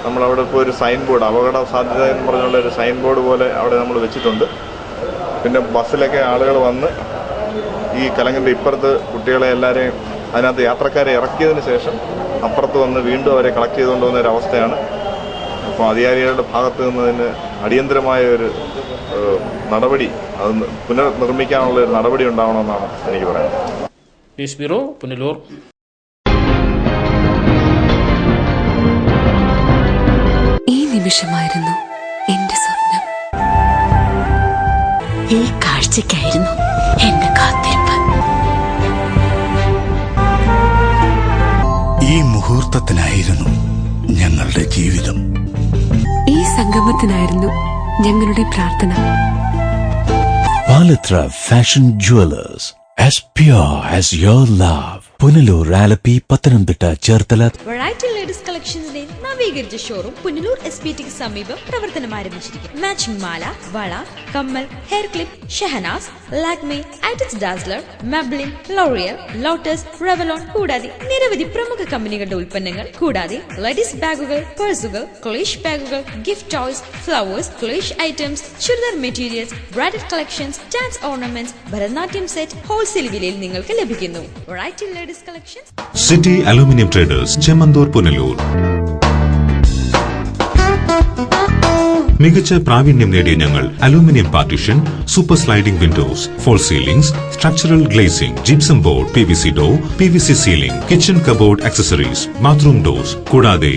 നമ്മളവിടെ ഇപ്പോൾ ഒരു സൈൻ ബോർഡ്, അപകട സാധ്യത എന്ന് പറഞ്ഞുള്ള ഒരു സൈൻ ബോർഡ് പോലെ അവിടെ നമ്മൾ വെച്ചിട്ടുണ്ട്. പിന്നെ ബസ്സിലൊക്കെ ആളുകൾ വന്ന് ഈ കലങ്ങിൻ്റെ ഇപ്പുറത്ത് കുട്ടികളെ എല്ലാവരെയും അതിനകത്ത് യാത്രക്കാരെ ഇറക്കിയതിന് ശേഷം അപ്പുറത്ത് വന്ന് വീണ്ടും അവരെ കളക്ട് ചെയ്തുകൊണ്ട് വന്ന ഒരു അവസ്ഥയാണ്. അപ്പോൾ അധികാരികളുടെ ഭാഗത്ത് നിന്ന് അടിയന്തരമായ ഒരു നടപടി, അത് പുനർനിർമ്മിക്കാനുള്ള ഒരു നടപടി ഉണ്ടാവണമെന്നാണ് എനിക്ക് പറയാനുള്ളത്. News bureau, Punalur. ഈ നിമിഷമായിരുന്നു എന്റെ സ്വപ്നം. ഈ കാഴ്ചയ്ക്കായിരുന്നു എന്റെ കാത്തിരിപ്പ്. ഈ മുഹൂർത്തത്തിനായിരുന്നു ഞങ്ങളുടെ ജീവിതം. ഈ സംഗമത്തിനായിരുന്നു ഞങ്ങളുടെ പ്രാർത്ഥന. Palathra fashion jewellers, as pure as your love. Punalur, Alleppey, Pathanamthitta, Cherthala. Variety ladies കളക്ഷൻസിന്റെ നവീകരിച്ച ഷോറൂം പുനലൂർ SPTക്ക് സമീപം പ്രവർത്തനം ആരംഭിച്ചിരിക്കുന്നു. മാച്ചിങ് മാല, വള, കമ്മൽ, ഹെയർ ക്ലിപ്പ്, ഷഹനാസ്, ലാക്മേ, ആറ്റിക്സ് dazzler, Maybelline, L'Oreal, Lotus, Revlon കൂടാതെ നിരവധി പ്രമുഖ കമ്പനികളുടെ ഉൽപ്പന്നങ്ങൾ, കൂടാതെ ലേഡീസ് ബാഗുകൾ, പേഴ്സുകൾ, ക്ലേഷ് ബാഗുകൾ, ഗിഫ്റ്റ് ടോയ്സ്, ഫ്ലവേഴ്സ്, ക്ലേഷ് items, churidar materials, bridal collections, dance ornaments, Bharatanatyam set wholesale വിലയിൽ നിങ്ങൾക്ക് ലഭിക്കുന്നു. Variety ladies collections, city aluminium traders, Chemmanthoor, Punalur. മികച്ച പ്രാവീണ്യം നേടിയ ഞങ്ങൾ aluminium partition, super sliding windows, false ceilings, structural glazing, gypsum board, PVC door, PVC ceiling, kitchen cupboard accessories, bathroom doors, കൂടാതെ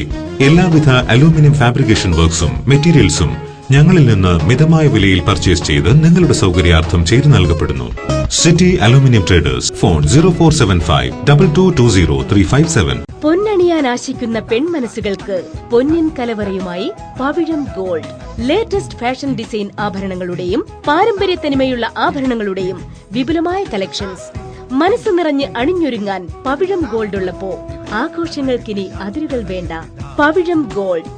എല്ലാവിധ aluminium fabrication വർക്ക്സും മെറ്റീരിയൽസും ഞങ്ങളിൽ നിന്ന് മിതമായ വിലയിൽ പർച്ചേസ് ചെയ്ത് നിങ്ങളുടെ സൗകര്യാർത്ഥം ചെയ്തു നൽകപ്പെടുന്നു. City aluminium traders, phone 0475220357. പൊന്നണിയാൻ ആശിക്കുന്ന പെൺമനസ്സുകൾക്ക് പൊന്നിൻ കലവറയുമായി പവിഴം ഗോൾഡ്. ലേറ്റസ്റ്റ് ഫാഷൻ ഡിസൈൻ ആഭരണങ്ങളുടെയും പാരമ്പര്യ തനിമയുള്ള ആഭരണങ്ങളുടെയും വിപുലമായ കളക്ഷൻസ്. മനസ്സ് നിറഞ്ഞ് അണിഞ്ഞൊരുങ്ങാൻ പവിഴം ഗോൾഡ് ഉള്ളപ്പോ ആഘോഷങ്ങൾക്കിനി അതിരുകൾ വേണ്ട. Pavizham gold,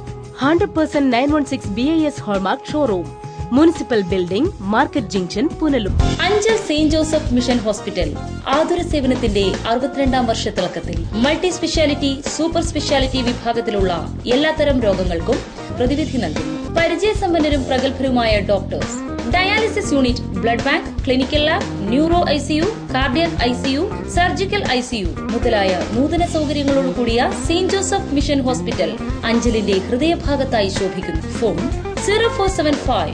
100% 916 BIS Hallmark Showroom. Municipal building, market junction, Punalur. Anchal saint Joseph mission hospital ആതുര സേവനത്തിന്റെ 62ാം വർഷത്തിളക്കത്തിൽ മൾട്ടി സ്പെഷ്യാലിറ്റി, സൂപ്പർ സ്പെഷ്യാലിറ്റി വിഭാഗത്തിലുള്ള എല്ലാത്തരം രോഗങ്ങൾക്കും പ്രതിവിധി നൽകുന്നു. പരിചയസമ്പന്നരും പ്രഗത്ഭരുമായ doctors, dialysis unit, blood bank, clinical lab, neuro ICU, cardiac ICU, surgical ICU മുതലായ നൂതന സൗകര്യങ്ങളോട് കൂടിയ സെയിന്റ് ജോസഫ് മിഷൻ ഹോസ്പിറ്റൽ അഞ്ചലിന്റെ ഹൃദയഭാഗത്തായി ശോഭിക്കുന്നു. ഫോൺ 0475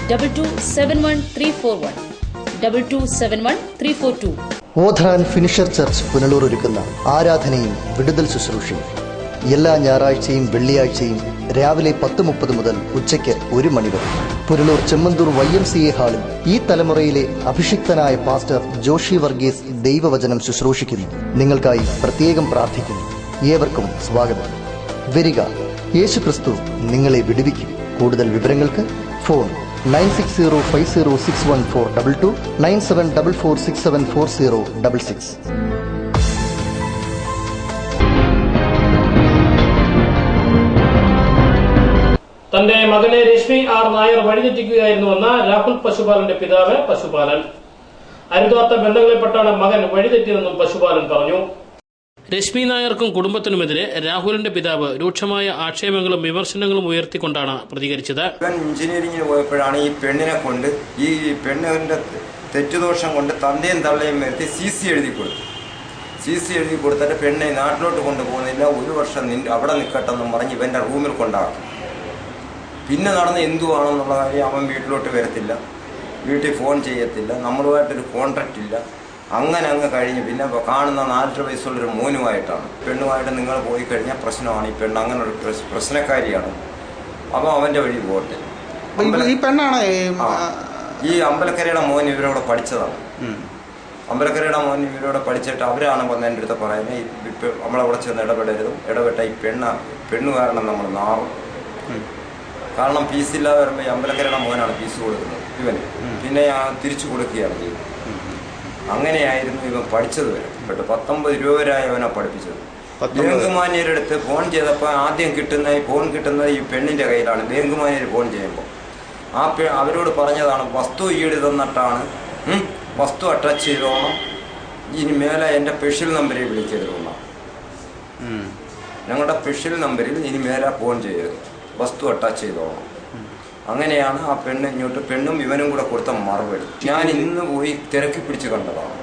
2271 341 ഓധാൻ ഫിനിഷർ ചർച്ച് പുനലൂർ ഒരുക്കുന്ന ആരാധനയും വിടുതൽ ശുശ്രൂഷയും എല്ലാ ഞായറാഴ്ചയും വെള്ളിയാഴ്ചയും രാവിലെ 10:30 മുതൽ ഉച്ചയ്ക്ക് 1 മണി വരെ പുനലൂർ ചെമ്മന്തൂർ YMCA ഹാളിൽ ഈ തലമുറയിലെ അഭിഷിക്തനായ പാസ്റ്റർ ജോഷി വർഗീസ് ദൈവവചനം ശുശ്രൂഷിക്കുന്നു. നിങ്ങൾക്കായി പ്രത്യേകം പ്രാർത്ഥിക്കുന്നു. ഏവർക്കും സ്വാഗതം. വരിക, യേശുക്രിസ്തു നിങ്ങളെ വിടുവിക്കും. കൂടുതൽ വിവരങ്ങൾക്ക് ഫോൺ 9605061422 9744674066. തന്റെ മകനെ രശ്മി ആർ നായർ വഴിതെറ്റിക്കുകയായിരുന്നുവെന്ന രാഹുൽ പശുപാലന്റെ പിതാവ് പശുപാലൻ. അരുതാത്ത ബന്ധങ്ങളിൽപ്പെട്ടാണ് മകൻ വഴിതെറ്റിയതെന്നും പശുപാലൻ പറഞ്ഞു. രശ്മി നായർക്കും കുടുംബത്തിനുമെതിരെ രാഹുലിന്റെ പിതാവ് രൂക്ഷമായ ആക്ഷേപങ്ങളും വിമർശനങ്ങളും ഉയർത്തിക്കൊണ്ടാണ് പ്രതികരിച്ചത്. എഞ്ചിനീയറിംഗിന് പോയപ്പോഴാണ് ഈ പെണ്ണിനെ കൊണ്ട്, ഈ പെണ്ണിന്റെ തെറ്റുദോഷം കൊണ്ട് തന്തയും തള്ളയും വരുത്തി CC എഴുതി കൊടുത്തു. CC എഴുതി കൊടുത്തിട്ട് പെണ്ണെ നാട്ടിലോട്ട് കൊണ്ടുപോകുന്നില്ല, 1 വർഷം അവിടെ നിൽക്കട്ടെന്നും പറഞ്ഞ് ഇവന്റെ റൂമിൽ കൊണ്ടാക്കും. പിന്നെ നടന്ന് എന്തുവാണെന്നുള്ള കാര്യം അവൻ വീട്ടിലോട്ട് വരത്തില്ല, വീട്ടിൽ ഫോൺ ചെയ്യത്തില്ല, നമ്മളുമായിട്ടൊരു കോൺട്രാക്റ്റ് ഇല്ല. അങ്ങനെ അങ്ങ് കഴിഞ്ഞ് പിന്നെ കാണുന്ന 4 വയസ്സുള്ളൊരു മോനുമായിട്ടാണ്. പെണ്ണുമായിട്ട് നിങ്ങൾ പോയി കഴിഞ്ഞാൽ പ്രശ്നമാണ്. ഈ പെണ്ണ് അങ്ങനെ ഒരു പ്രശ്നക്കാരിയാണ്. അപ്പോൾ അവൻ്റെ വഴി പോട്ടെ. ഈ പെണ്ണാണ് ഈ അമ്പലക്കരയുടെ മോൻ ഇവരോട് പഠിച്ചതാണ്. അമ്പലക്കരയുടെ മോൻ ഇവരോട് പഠിച്ചിട്ട് അവരാണ് വന്ന് എൻ്റെ അടുത്ത് പറയുന്നത്, ഇപ്പം നമ്മളവിടെ ചെന്ന് ഇടപെട്ട ഈ പെണ്ണ് കാരണം നമ്മൾ നാറും. കാരണം ഫീസില്ലാതെ വരുമ്പോൾ ഈ അമ്പലക്കരയുടെ മോനാണ് ഫീസ് കൊടുക്കുന്നത് ഇവന്. പിന്നെ തിരിച്ചു കൊടുക്കുകയാണ് ചെയ്തത്. അങ്ങനെയായിരുന്നു ഇവൻ പഠിച്ചത് വരെ. 19 രൂപ വരെയായി അവനെ പഠിപ്പിച്ചത്. ബാങ്കുമാന്യരുടെ അടുത്ത് ഫോൺ ചെയ്തപ്പോൾ ആദ്യം ഫോൺ കിട്ടുന്നത് ഈ പെണ്ണിൻ്റെ കയ്യിലാണ്. ബാങ്കുമാന്യർ ഫോൺ ചെയ്യുമ്പോൾ അവരോട് പറഞ്ഞതാണ്, വസ്തു ഈട് തന്നിട്ടാണ്, വസ്തു അറ്റാച്ച് ചെയ്തോണം, ഇനി മേലെ എൻ്റെ സ്പെഷ്യൽ നമ്പറിൽ വിളിക്കരുതെന്നാണ്. ഞങ്ങളുടെ സ്പെഷ്യൽ നമ്പറിൽ ഇനി മേലെ ഫോൺ ചെയ്യരുത്, വസ്തു അറ്റാച്ച് ചെയ്തോണം. അങ്ങനെയാണ് ആ പെണ്ണ് ഇങ്ങോട്ട്, പെണ്ണും ഇവനും കൂടെ കൊടുത്ത മറുപടി. ഞാൻ ഇന്ന് പോയി തിരക്കി പിടിച്ച് കണ്ടതാണ്.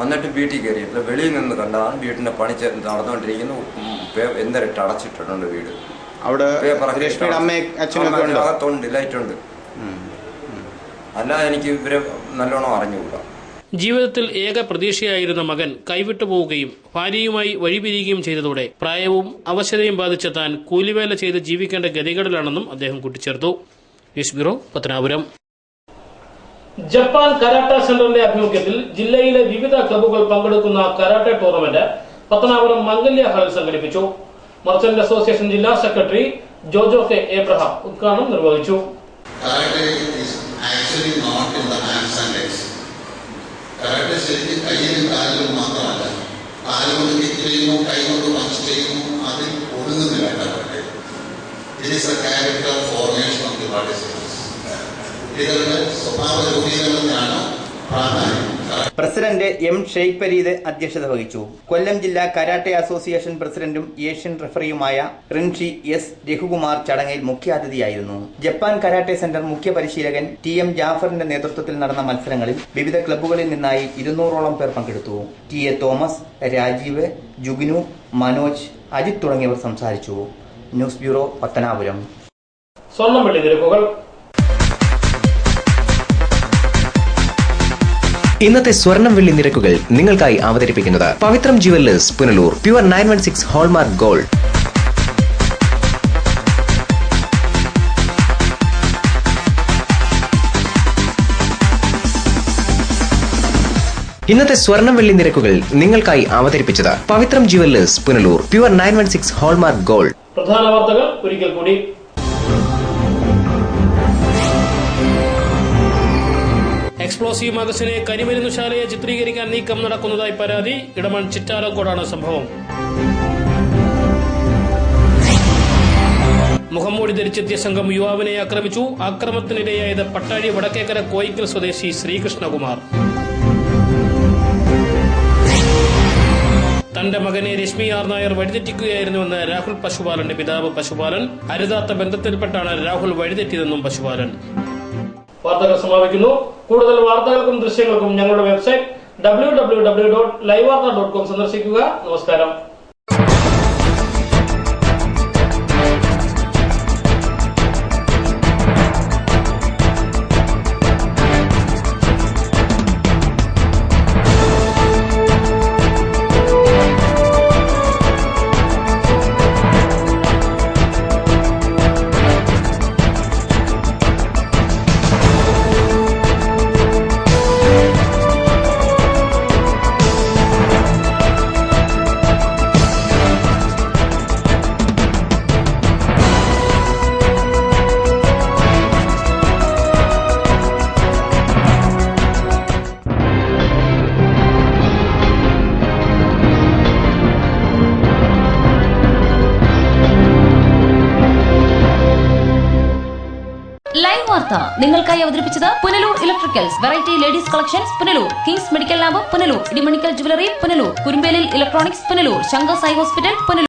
എന്നിട്ട് വീട്ടിൽ കയറിയിട്ടില്ല, വെളിയിൽ നിന്ന് കണ്ടതാണ്. വീട്ടിൻ്റെ പണി നടന്നുകൊണ്ടിരിക്കുന്നു. എന്തരട്ട് അടച്ചിട്ടിട്ടുണ്ട് വീട്. അവിടെ അകത്തുണ്ട്, ലൈറ്റുണ്ട്. അല്ലാതെ എനിക്ക് ഇവരെ നല്ലോണം അറിഞ്ഞുകൂടാ. ജീവിതത്തിൽ ഏക പ്രതീക്ഷയായിരുന്ന മകൻ കൈവിട്ടു പോവുകയും ഭാര്യയുമായി വഴിപിരിയുകയും ചെയ്തതോടെ പ്രായവും അവശതയും ബാധിച്ച താൻ കൂലിവേല ചെയ്ത് ജീവിക്കേണ്ട ഗതികേടിലാണെന്നും അദ്ദേഹം കൂട്ടിച്ചേർത്തു. News bureau, Pathanapuram. Japan karate സെന്ററിന്റെ ആഭിമുഖ്യത്തിൽ ജില്ലയിലെ വിവിധ ക്ലബ്ബുകൾ പങ്കെടുക്കുന്ന കരാട്ടെ ടൂർണമെന്റ് പത്തനാപുരം മംഗല്യ ഹാളിൽ സംഘടിപ്പിച്ചു. മർച്ചന്റ് അസോസിയേഷൻ ജില്ലാ സെക്രട്ടറി ജോജോ കെ എബ്രഹാം ഉദ്ഘാടനം നിർവഹിച്ചു. കരാട്ടെ ശരിക്കും കയ്യിലും കാലിലും മാത്രമല്ല, കാലുകൊണ്ട് കിക്ക് ചെയ്യുന്നു, കൈകൊണ്ട് പഞ്ച് ചെയ്യുന്നു, അതിൽ ഒതുങ്ങുന്നില്ല karate. It is a character formation of the participants. കുട്ടികളുടെ സ്വഭാവ രൂപീകരണത്തിനാണ് പ്രാധാന്യം. President M. ഷെയ്ഖ് പരീദ് അധ്യക്ഷത വഹിച്ചു. കൊല്ലം ജില്ലാ കരാട്ടെ അസോസിയേഷൻ പ്രസിഡന്റും ഏഷ്യൻ റഫറിയുമായ റിൻഷി S. രഘുകുമാർ ചടങ്ങിൽ മുഖ്യാതിഥിയായിരുന്നു. ജപ്പാൻ കരാട്ടെ സെന്റർ മുഖ്യ പരിശീലകൻ TM ജാഫറിന്റെ നേതൃത്വത്തിൽ നടന്ന മത്സരങ്ങളിൽ വിവിധ ക്ലബ്ബുകളിൽ നിന്നായി 200ഓളം പേർ പങ്കെടുത്തു. TA തോമസ്, രാജീവ്, ജുഗ്നു, മനോജ്, അജിത് തുടങ്ങിയവർ സംസാരിച്ചു. News bureau, Pathanapuram. സ്വർണ്ണം വെള്ളി നിരക്കുകൾ. ഇന്നത്തെ സ്വർണം വെള്ളി നിരക്കുകൾ നിങ്ങൾക്കായി അവതരിപ്പിക്കുന്നത് Pavithram jewellers Punalur. Pure 916 hallmark gold. ഇന്നത്തെ സ്വർണം വെള്ളി നിരക്കുകൾ നിങ്ങൾക്കായി അവതരിപ്പിച്ചത് Pavithram jewellers Punalur. Pure 916 hallmark gold. പ്രധാന വാർത്തകൾ ഒരിക്കൽ കൂടി. എക്സ്പ്ലോസീവ് മാഗസിനെ കരിമരുന്നുശാലയെ ചിത്രീകരിക്കാൻ നീക്കം നടക്കുന്നതായി പരാതി. ഇടമൺ ചിറ്റാലങ്കോടാണ് സംഭവം. മുഖംമൂടി ധരിച്ചെത്തിയ സംഘം യുവാവിനെ ആക്രമിച്ചു. ആക്രമണത്തിനിരയായത് പട്ടാഴി വടക്കേക്കര കോയിക്കൽ സ്വദേശി ശ്രീകൃഷ്ണകുമാർ. തന്റെ മകനെ രശ്മി ആർ നായർ വഴിതെറ്റിക്കുകയായിരുന്നുവെന്ന് രാഹുൽ പശുപാലന്റെ പിതാവ് പശുപാലൻ. അരുതാത്ത ബന്ധത്തിൽപ്പെട്ടാണ് രാഹുൽ വഴിതെറ്റിയതെന്നും പശുപാലൻ. വാർത്തകൾ സമാപിക്കുന്നു. കൂടുതൽ വാർത്തകൾക്കും ദൃശ്യങ്ങൾക്കും ഞങ്ങളുടെ വെബ്സൈറ്റ് www.livevarta.com സന്ദർശിക്കുക. നമസ്കാരം. ലൈവ് വാർത്ത നിങ്ങൾക്കായി അവതരിപ്പിച്ചത് Punalur electricals, variety ladies collections Punalur, kings medical lab Punalur, Idimannickal jewellery Punalur, Kurumbelil electronics Punalur, Shankar Sai hospital Punalur.